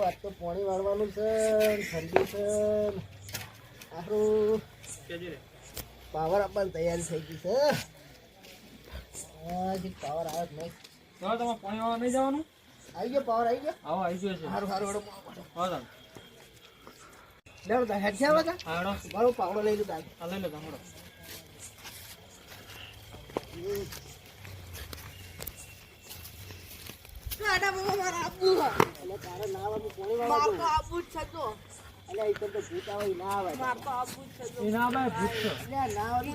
આજ તો પાણી વાળવાનું છે ઠંડી છે આખું પાવર આપવાની તૈયારી થઈ ગઈ છે હજી પાવર આવે જ નહીં તમે પાણી વાળવા નહીં જવાનું આવી ગયો પાવર આવી ગયો આવો આવી ગયો છે સારું સારું હા લેવડો હેડ છે આવે હાડો મારો પાવડો લઈ લીધા આ લઈ લો તમારો તારે ના આવે પાણી વાળવા એટલે એ તો ભૂત આવે ના આવે એ ના ભાઈ ભૂત છે ના આવે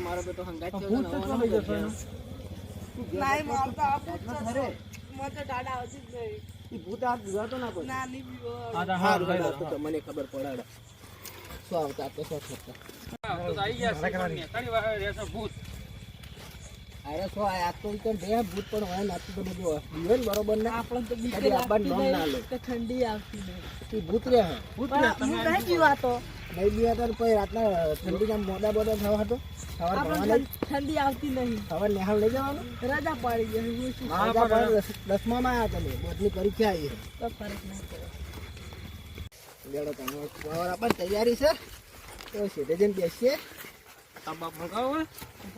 મારો બેટો હંગાત છે ભૂત તો લઈ જશો એનો ભૂત આ પીવાતો ના કોઈ હા તો હારું લઈ લો હારું તો મને ખબર પડે શું આવતા તો શું થતા તો આવી ગયા છે ઘણી વાર રહેશે ભૂત અરે શું આ તો બે ભૂત પણ હોય નાતું તો બધું જીવન બરોબર ને આપણે તો ઠંડી આવતી નહીં ભૂત રે ભૂત નહીં પીવાતો નહીં પીવાતા પછી રાતના ઠંડીના મોડા બોડા થવા હતો સવાર ઠંડી આવતી નહીં સવાર નિહાળ લઈ જવાનું રજા પાડી ગઈ દસમામાં આવ્યા તમે બોર્ડની પરીક્ષા આવી તો ફરક ના પડે લેડો તમે પાવર આપવાની તૈયારી છે તો સીધે જઈને બેસીએ આ બાપ ભગાવો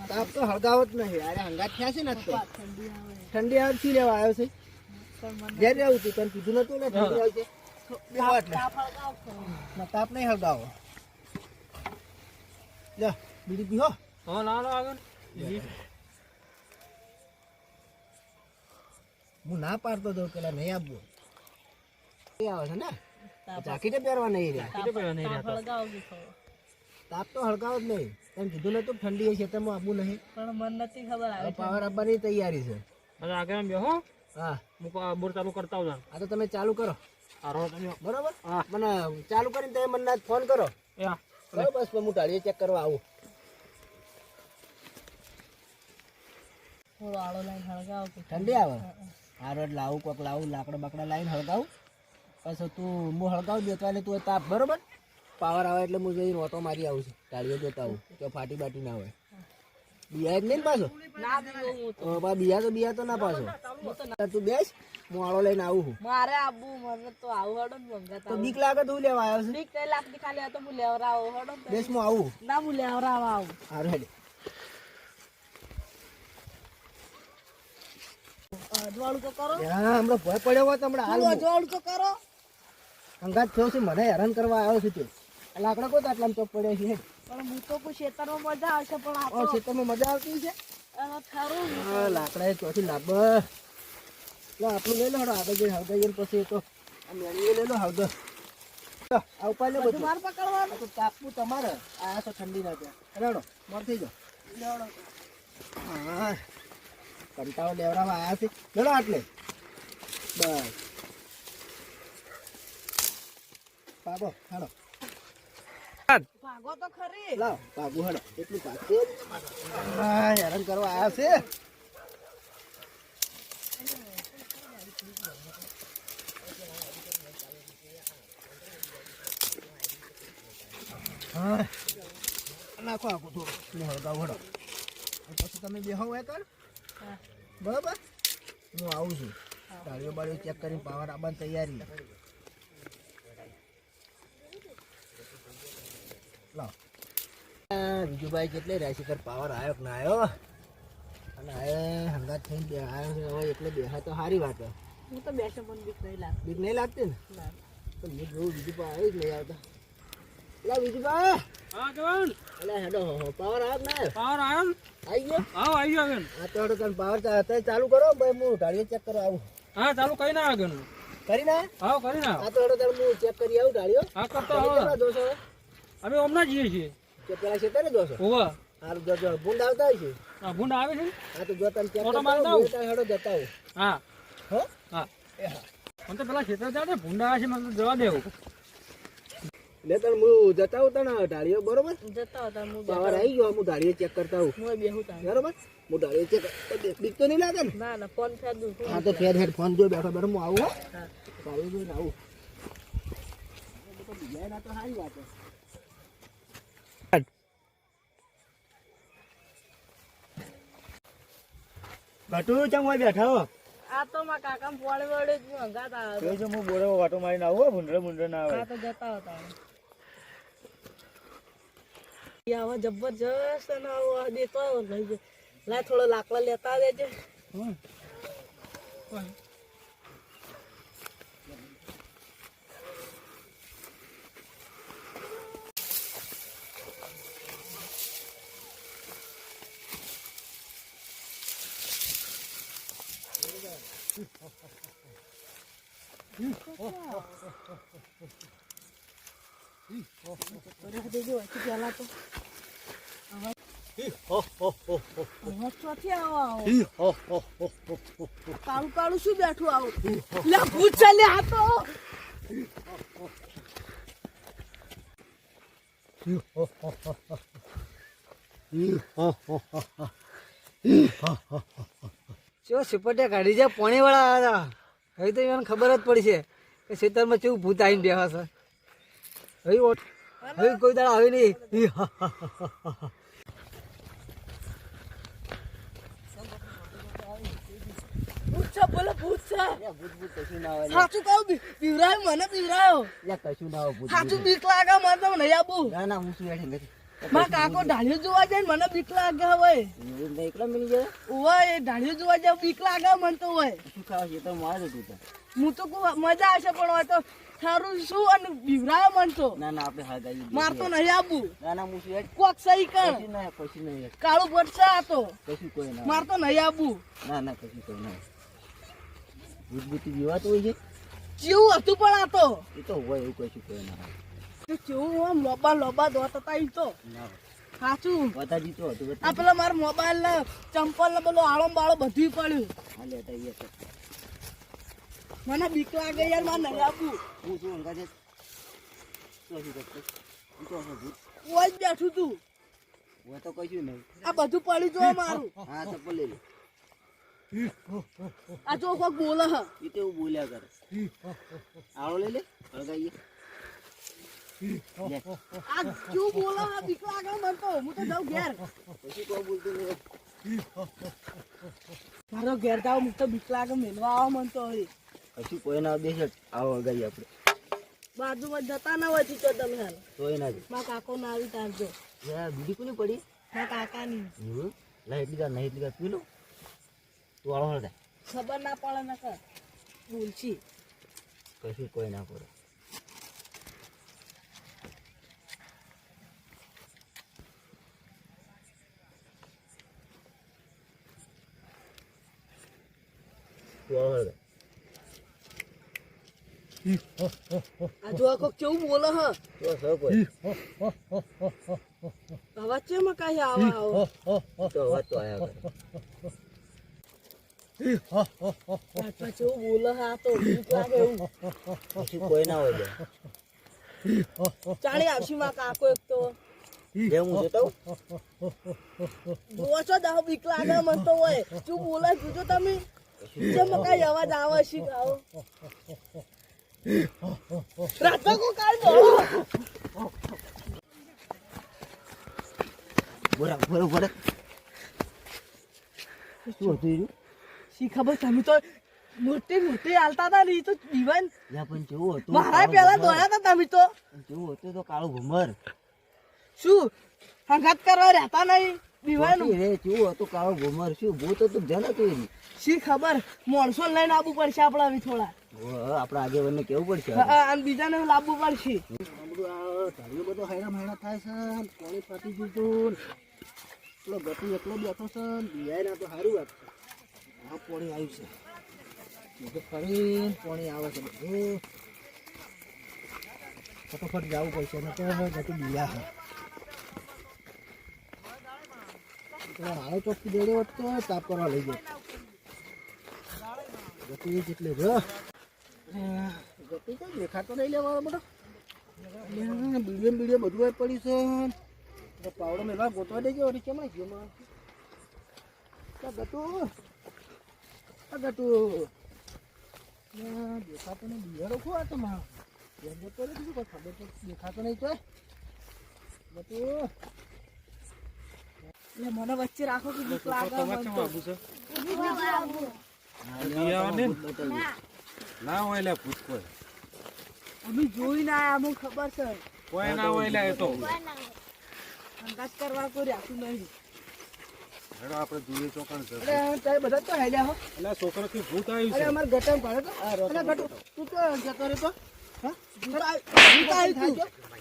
તાપ તો હળગાવો જ નહીં અરે હંગાત થયા છે ને આજ તો ઠંડી આવે ઠંડી આવે શું લેવા આવ્યો છે પણ ઘેર આવું તું તને કીધું નતું ને ઠંડી આવશે બેહો એટલે તાપ હળગાવશો. ના તાપ નહીં હળગાવો લે બીડી પીહો હા ના લો આગળ હું ના પાડતો હતો પેલા નહીં આપવું એ આવે છે ને જાકીટે પહેરવા નહીં રહ્યા કેટલે પેલા નહીં તાપ રહેતો હળગાવજો થોડો. તાપ તો હળગાવો જ નહીં તને કીધું નતું ઠંડી હશે ખેતરમાં આપવું નહીં પણ મને નથી ખબર આવે પાવર આપવાની તૈયારી છે હવે આગળ આમ બેહો હા હું બોર ચાલુ કરતા આવું આ તો તમે ચાલુ કરો આ રો તમે બરોબર હા. મને ચાલુ કરીને તમે મને ફોન કરો એ હા બરોબર બસ હું ટાળીએ ચેક કરવા આવું થોડો આળો લાઈન હળગાવો કે ઠંડી આવે હારો એટલે લાવું કોક લાવું લાકડા બાકડા લાવીને હળગાવું પછી તું હું હળગાવું દેતો એટલે તું તાપ બરોબર પાવર આવે એટલે હું જઈને ઓટો મારી આવું છું ટાળીઓ જોતા આવું તો ફાટી બાટી ના હોય બિયા જ નહીં ને પાછો ના પીવો હું તો બિયા તો ના પાછો તું બેસ હું આળો લઈને આવું છું મારે આબુ મને તો આવું હડો ને મંગાતા તો બીક લાગે તું લેવા આવ્યો છે બીક નહીં લાગતી ખાલી આ તો હું લેવરાવો હડો ને. બેસ હું આવું ના હું લેવરાવા આવું હારું હેડે અજવાળું તો કરો હા હમણાં ભય પડ્યો હોય તો હમણાં હાલ હું અજવાળું તો કરો અંગાત થયો છે મને હેરાન કરવા આવ્યો છે તે લાકડા કોઈ આટલામાં ચોક પડ્યો છે પણ હું તો કોઈ ખેતરમાં મજા આવશે પણ આ ઓ તો ખેતરમાં મજા આવતી છે ખરું હા લાકડા એ ચોથી લાભ લો આપણું લઈ લો હડો આગળ જઈને હળગાઈ જઈને પછી એ તો આ મેળવી લઈ લો હળગર આ ઉપાય લે બધું માર પકડવાનું આ તો તાપવું તમારે આ તો ઠંડી ના ત્યાં રડો મોર થઈ જાઓ લેવડો હા કંટાળો લેવડાવવા આવ્યા છે ચલો આટલે બસ પાબો હાડો ભાગો તો ખરી લાવ પાબુ હાડો એટલું પાકશે હા હેરાન કરવા આવ્યા છે હા નાખો આખું થોડું હળગાવ હળો પછી તમે બેહો હોય કર હા. બરાબર હું આવું છું ગાડીઓ બાળીઓ ચેક કરીને પાવર આપવાની તૈયારી લાવ વિજુભાઈ કેટલે રહ્યા છે પાવર આવ્યો કે ના આવ્યો અને આ હંગાત થઈને બે આવ્યો છે હવે એટલે બેહા તો સારી વાત છે હું તો બેસે મને બીક નહીં લાગતી બીક નહીં લાગતી ને ના. તો હું જોઉં વિજુભાઈ આવી જ નહીં આવતા એટલે વિજુભાઈ હા જવાન એટલે હેડો પાવર આવ્યો કે ના આવ્યો પાવર આવ્યો ને આવી ગયો હા આવી ગયો આગળ હા તો હેડો તને પાવર ચાલુ કરો ભાઈ હું ગાડીઓ ચેક કરવા આવું હા ચાલુ કઈ ના આગળ કરી ના હા કરી ના હા તો હેડો તને હું ચેક કરી આવું ગાડીઓ હા કરતો તમે હવે કેટલા દોસો અમે હમણાં જઈએ છીએ કે પેલા છે ને દોસો ઓવા હારું જો ભૂંડ આવતા હોય છે આ ભૂંડ આવે છે ને હા તો જો તમે ચેક ઓટો કરતા મારતા આવો, આવું? બે ત્રણ હેડો જતા આવું હા હો હા મને તો પેલા ખેતર જાતે ભૂંડા આવે છે મને તો જવા દેવું લે તને હું જતા આવું તને ઢાળીઓ બરોબર જતા હતા હું પાવર આવી ગયો હું ઢાળીઓ ચેક કરતા આવું હું બેહું તા બરોબર હું ઢાળીઓ ચેક બીક તો નહીં લાગે ને ના ના ફોન ફેર દઉં હા તો ફેર હેડ ફોન જો બેઠો બેઠો હું આવું હો હા ઢાળીઓ જોઈને આવું બીજા ના તો સારી વાત છે બટુ ચમ હોય બેઠા હો આ તો મારા કાકા પોણી વડે જ હંગાત આવે જોઈ છે હું બોરે વાટો મારીને આવું હો, ભૂંડરે ના આવે. આ તો જતા હતા હવે જબરજસ્ત અને આવો દેતો આવ્યો લઈ જાય લાય થોડો લાકડા લેતા દેજે દેજો પેલા તો કાળું કાળું શું બેઠું આવું લે ભૂત ચાલે આ તો ચો સિપટે કાઢી જાય પોણી વાળા આવ્યા હવે તો એને ખબર જ પડી છે કે ખેતરમાં કેવું ભૂત આવીને બેહા છે હવે કોઈ દાડા આવી નહીં. ભૂત છે બોલો ભૂત છે સાચું કહું બીવરાયો મને બીવરાયો કશું ના હોય સાચું બીક લાગે મને તો નહીં આબુ ના ના હું શું હેઠે નથી મારા કાકો ઢાળીઓ જોવા જાય ને મને બીક લાગે હોય એકલા મિલી જાય ઓય એ ઢાળીઓ જોવા જાય બીક લાગે મને તો હોય શું ખાવા છે તો મારે તું હું તો મજા આવશે પણ હોય તો સારું શું અને બીવરાયો મને તો ના ના આપણે હા ગાઈ માર તો નહીં આબુ ના ના હું શું હેઠ કોક સહી કર કશું ના કશું નહીં હેઠ કાળું ભરશે આ તો કશું કોઈ ના માર તો નહીં આબુ ના ના કશું કોઈ ના ભૂત ભૂતી જીવાતું હોય છે જેવું હતું પણ આ તો એ તો હોય એવું કશું કોઈ ના કેવું આમ લોબા લોબા દોત હતા ઈ તો ના સાચું બતાજી તો હતું આ પેલા મારા મોબાઈલ ને ચંપલ ને પેલો આળો બાળો બધું પડ્યું હા લેતા આવીએ તો મને બીક લાગે યાર મારે નહીં આપવું હું શું અંગાજે શું કરતો હું તો ભૂત ઓય જ બેઠું તું હોય તો કશું નહીં આ બધું પડ્યું જો મારું હા ચપ્પલ લઈ લે આ જો કોક બોલે હ એ તો એવું બોલ્યા કરે આળો લઈ લે હળગાઈએ લે આ કેવું બોલે હ બીક લાગે મને તો હું તો જાઉં ઘેર પછી કોઈ બોલતું નહીં મારો ઘેર જાવ મને તો બીક લાગે મેલવા આવો મને તો હવે કશું કોઈ ના દેશે આવો હળગાઈએ આપણે બાજુમાં જતા ના હોય તો તમે હાલ તોય ના મારા કાકો ના આવી તારજો બીજી કોની પડી મારા કાકાની લા એટલી વાર નહીં એટલી વાર પી લો તું આળો હળગાય ખબર ના પડે ને કર ભૂલછી કશું કોઈ ના પડે તું આળો હળગાય આ જો કોક કેવું બોલે હ તો સર કોઈ અવાજ છે માં કઈ આવા આવો તો અવાજ તો આયા કરે આટલા કેવું બોલે હ આ તો બીક લાગે એવું પછી કોઈ ના હોય લે ચાલી આવશી માં કાકો એક તો જે હું જોતો જોવો છો દાવ બીક લાગે મને તો હોય શું બોલે જોજો તમે કેમ કઈ અવાજ આવે છે આવો રાતો કો કાઈ બોલો બોરા બોરા બોરા શું હતું શી ખબર તમે તો મોટી મોટી હાલતા હતા ને ઈ તો જીવન યા પણ જેવું હતું મારા પેલા દોડ્યા હતા તમે તો જેવું હતું તો કાળું ભમર શું હંગાત કરવા રહેતા નહીં દીવાન રે જેવું હતું કાળું ભમર શું ભૂત હતું જન હતું એની શી ખબર માણસો લઈને આવવું પડશે આપણે હવે થોડા આપણા આગેવાનને કેવું પડશે અને બીજાને લાવવું પડશે ધારીઓ બધો हैरान થાય છે પાણી ફાટી દીધું એટલો ગટુ એકલો બેઠો છે બિયાય ના તો સારું વાત છે આ પાણી આવ્યું છે ફરીને પાણી આવે છે બધું ફટોફટ જવું પડશે ને તો ગટુ બિયા છે હાલો ચોખ્ખી દેડે હોત તો તાપ કરવા લઈ જાય ગટુ જેટલે ગટુ તો દેખાતો નહીં લેવા બધો બીડીએમ બધું પડી છે પાવડો મેળવા ગોતવા દેજો કેમ ગયો માં ગટુ દેખાતો નહીં બિયારો ખો આ તો માં જતો રે બીજું કોઈ ખબર તો દેખાતો નહીં તો ગટુ એટલે મને વચ્ચે રાખો કે બીક લાગે મને તો. ના હોય લે ભૂત કોઈ અમે જોઈ ના આયા અમને ખબર છે કોઈ ના હોય લે એ તો અંદાજ કરવા કોઈ રાખ્યું નહીં હેડો આપણે જોઈએ ચોકણ છે અરે તારે બધા તો હેલ્યા હો એટલે છોકરો થી ભૂત આવ્યું અરે છે અમાર ગટમ પાડે તો અરે ગટુ તું તો જતો રે તો હા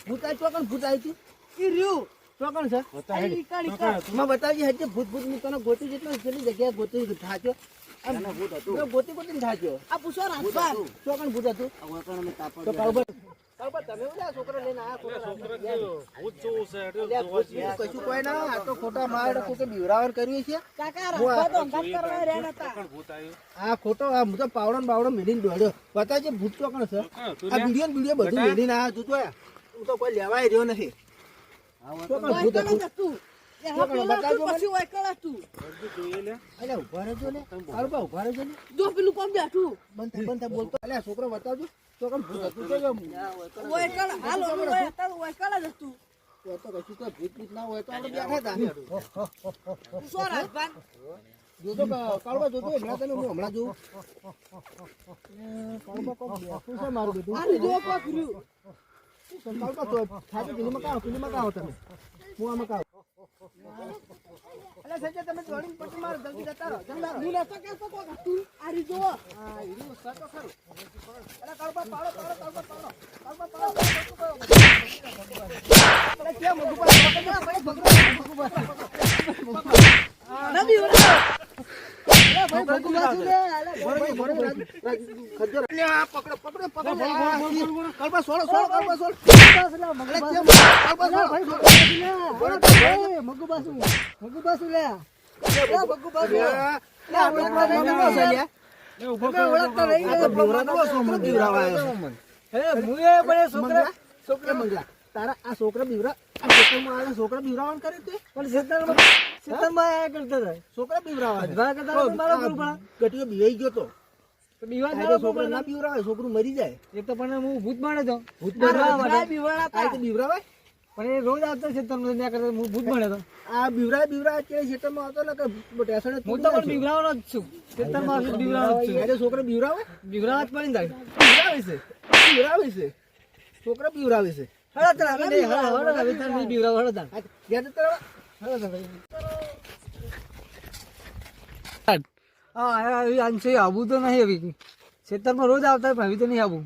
ભૂત આવી ચોકણ ભૂત આવી તું ઈ રહ્યું ચોકણ છે બતા હેડી માં બતાવજી હજે ભૂત ભૂત હું તને ગોતી જેટલો જેટલી જગ્યાએ ગોતી થાચ્યો ગોતી થાચ્યો આ પૂછો રાજભાન ચોકણ ભૂત હતું તો કાળબર તમે ઓલા છોકરો લઈને આયા ભૂત જોવું છે એટલે એટલે ભૂત બીજું કશું કોઈ ના આ તો ખોટા માર કોકે બીવરાવન કર્યું છે કાકા રાજભાન તો અંદાજ કરવા રહ્યા હતા ચોકણ ભૂત આવ્યું આ ખોટો આ હું તો પાવડો ને બાવડો મેલીને દોડ્યો બતાવજે ભૂત ચોકણ છે તું આ વિડીયો બધું મેલીને આયા તું તો હું તો કોઈ લેવાય રહ્યો નથી ચોકણ ભૂત હતું તું ચોકણ બતાવજો મને. પછી વાયકળ હતું જોઈએ લે અલ્યા ઉભા રહેજો ને કાળુબા ઉભા રહેજો ને જો પેલું કોમ બેઠું બંધ થા બોલતો અલ્યા છોકરો બતાવજો ચોકણ ભૂત હતું તો વાયકળ હાલ ઓલું વાયકળ જ હતું તો કશું તો ભૂત ભૂત ના હોય તો આપણે બેઠા હતા પૂછો રાજભાન જોજો કાળુબા જોજો હમણાં તને હું હમણાં જોઉં કાળુબા કોક બેઠું છે મારું બધું આ જો કોક રહ્યું કાળુબા તો થાકે પેલીમાં કાં તમે હું આમાં કાં અલ્યા સંજય તમે જોડીને પછી મારો જલ્દી જતા રહો જલ્દી હું નતો કેતો કોક હતું આ રી જો હા હીરું સાચો ખરું અલ્યા કાળુબા પાડો અલ્યા કેમ મગુબા નબી ઓલા ભાઈ ભગવા શું લે તારા આ છોકરા બીવરા છોકરા બીવરાવાનું કરે તે પણ છોકરા બીવરાવા ગટીઓ બીવાઈ ગયો તો છોકરો ના બીવરાવે છોકરું મરી જાય એક તો પણ હું ભૂત માને તો ભૂત આ તો બીવરાવાય પણ એ રોજ આવતો છે તમને ત્યાં કરતા હું ભૂત માને તો આ બીવરા કે ખેતરમાં આવતો ને કે ટેસણે હું તો પણ બીવરાવાનો જ છું ખેતરમાં આવશે બીવરાવાનો જ છું એટલે છોકરો બીવરાવે બીવરાવા જ પડી જાય બીવરાવે છે છોકરા બીવરાવે છે હળો તાર આપણે હળો વિચાર નહીં બીવરાવ હળો તાર ગયા તો હા આવી આંશે આવું તો નહીં આવી ખેતરમાં રોજ આવતા પણ આવી તો નહીં આવું